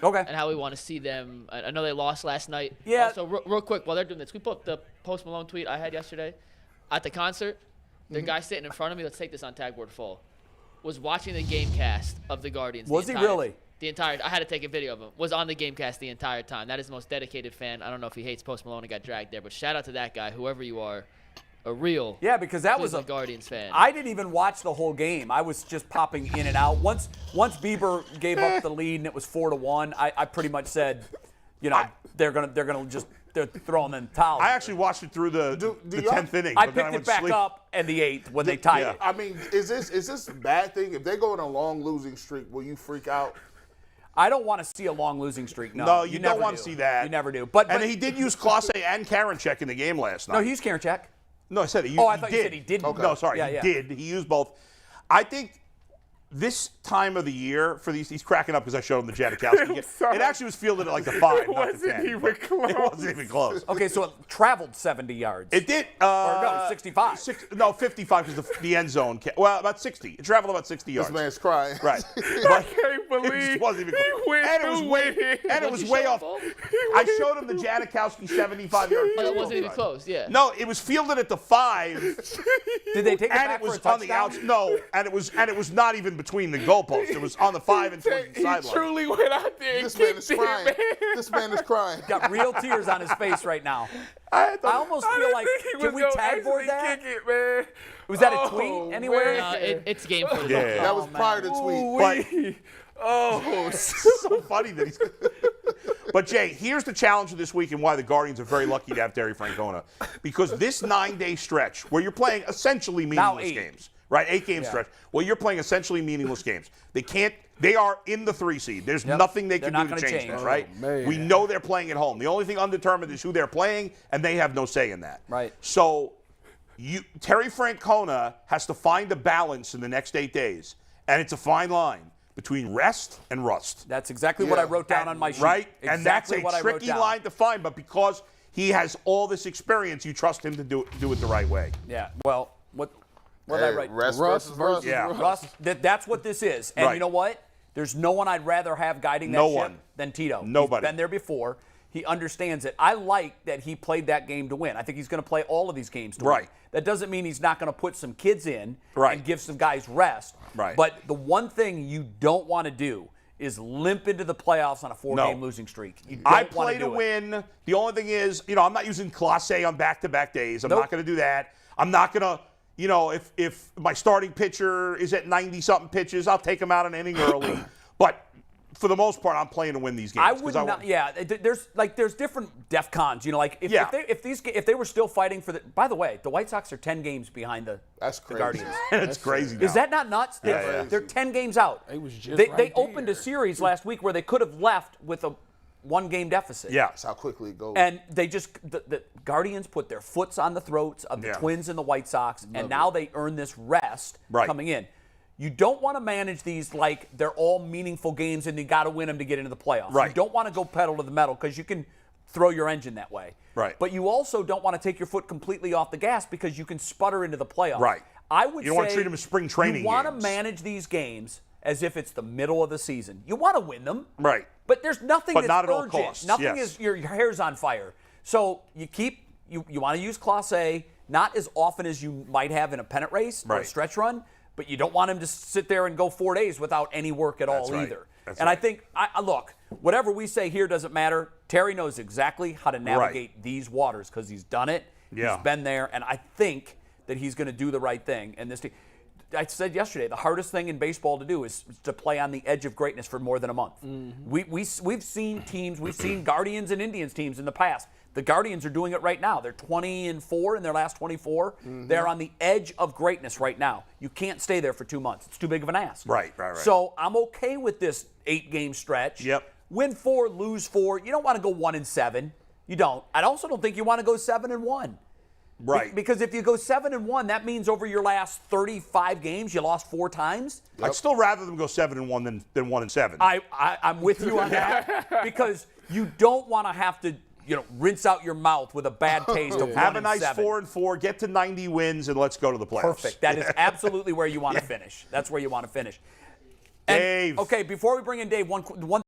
Okay. And how we want to see them. I know they lost last night. Yeah. Also, real quick, while they're doing this, we put up the Post Malone tweet I had yesterday. At the concert, the guy sitting in front of me, let's take this on Tagboard Full, was watching the game cast of the Guardians. Was he really? I had to take a video of him. Was on the game cast the entire time. That is the most dedicated fan. I don't know if he hates Post Malone and got dragged there, but shout out to that guy, whoever you are. A real because that was a Guardians fan. I didn't even watch the whole game. I was just popping in and out. Once Bieber gave up the lead and it was 4-1, I pretty much said, they're throwing in the towel. I actually watched it through the 10th inning. I picked it back up in the 8th when they tied it. I mean, is this a bad thing? If they go on a long losing streak, will you freak out? I don't want to see a long losing streak. No, you don't want to see that. You never do. But he did use Clase and Karinchak in the game last night. No, he used Karinchak. No, I said he I thought you said he didn't. Okay. No, sorry, he did. He used both. I think this time of the year for these, he's cracking up because I showed him the Janikowski. It actually was fielded at like the 5, not the 10. It wasn't even close. Okay, so it traveled 70 yards. It did. Or no, 65. 55 because the end zone. Well, about 60. It traveled about 60 yards. This man's crying. Right. I can't believe it wasn't even close. went And it was way off. I showed him the Janikowski 75-yard. Oh, it wasn't even close. Yeah. No, it was fielded at the 5. Did they take it and back it was for a on the touchdown? outs. No, and it was not even between the goalposts. It was on the 5 and towards the He sideline. truly went out there and This man is kicked it, crying. man. This man is crying. Got real tears on his face right now. I almost feel like, can we tagboard that? Kick it, man. Was that a tweet anywhere? No, it's game for the Yeah. That was prior to tweet. But so funny that he's. But Jay, here's the challenge of this week and why the Guardians are very lucky to have Terry Francona, because this 9-day stretch where you're playing essentially meaningless games, right? 8-game stretch. Well, you're playing essentially meaningless games. They are in the 3 seed. There's nothing they can do to change this, right? We know they're playing at home. The only thing undetermined is who they're playing, and they have no say in that. Right. So Terry Francona has to find a balance in the next 8 days, and it's a fine line between rest and rust. That's exactly what I wrote down on my sheet. Right? Exactly And that's a what I wrote tricky down. line to find, but because he has all this experience, you trust him to do it the right way. Yeah. Well, what did I write? Rest versus rust. Yeah. Rust. That's what this is. And you know what? There's no one I'd rather have guiding that ship than Tito. Nobody. He's been there before. He understands it. I like that he played that game to win. I think he's going to play all of these games to win. That doesn't mean he's not going to put some kids in and give some guys rest. Right. But the one thing you don't want to do is limp into the playoffs on a 4-game losing streak. I play to win. The only thing is, I'm not using Clase on back-to-back days. I'm not going to do that. I'm not going to, if my starting pitcher is at 90-something pitches, I'll take him out an inning early. But for the most part, I'm playing to win these games. I would not. Yeah, there's different DEFCONs. If they were still fighting for the. By the way, the White Sox are 10 games behind the Guardians. That's crazy. Is that not nuts? They're 10 games out. They opened a series last week where they could have left with a 1-game deficit. Yeah, that's how quickly it goes. And they the Guardians put their foots on the throats of the Twins and the White Sox, and now they earn this rest coming in. You don't want to manage these like they're all meaningful games and you got to win them to get into the playoffs. Right. You don't want to go pedal to the metal because you can throw your engine that way. Right. But you also don't want to take your foot completely off the gas because you can sputter into the playoffs. Right. I would say you don't want to treat them as spring training You want games. to manage these games as if it's the middle of the season. You want to win them. Right. But there's nothing But that's not at all urgent. costs. Nothing is your hair's on fire. So you want to use Clase not as often as you might have in a pennant race or a stretch run. But you don't want him to sit there and go 4 days without any work at all either. I think, look, whatever we say here doesn't matter. Terry knows exactly how to navigate these waters because he's done it. Yeah. He's been there, and I think that he's going to do the right thing. And this team, I said yesterday, the hardest thing in baseball to do is to play on the edge of greatness for more than a month. We've seen teams, we've seen Guardians and Indians teams in the past. The Guardians are doing it right now. They're 20-4 in their last 24. They're on the edge of greatness right now. You can't stay there for 2 months. It's too big of an ask. Right. So I'm okay with this 8-game stretch. Yep. Win 4, lose 4. You don't want to go 1-7. You don't. I also don't think you want to go 7-1. Right. Because if you go 7-1, that means over your last 35 games, you lost 4 times. I'd still rather them go 7-1 than 1-7. I'm with you on that because you don't want to have to rinse out your mouth with a bad taste of 1-7. Have a nice 4-4, get to 90 wins, and let's go to the playoffs. Perfect. That is absolutely where you want to finish. That's where you want to finish. And, Dave. Okay, before we bring in Dave, one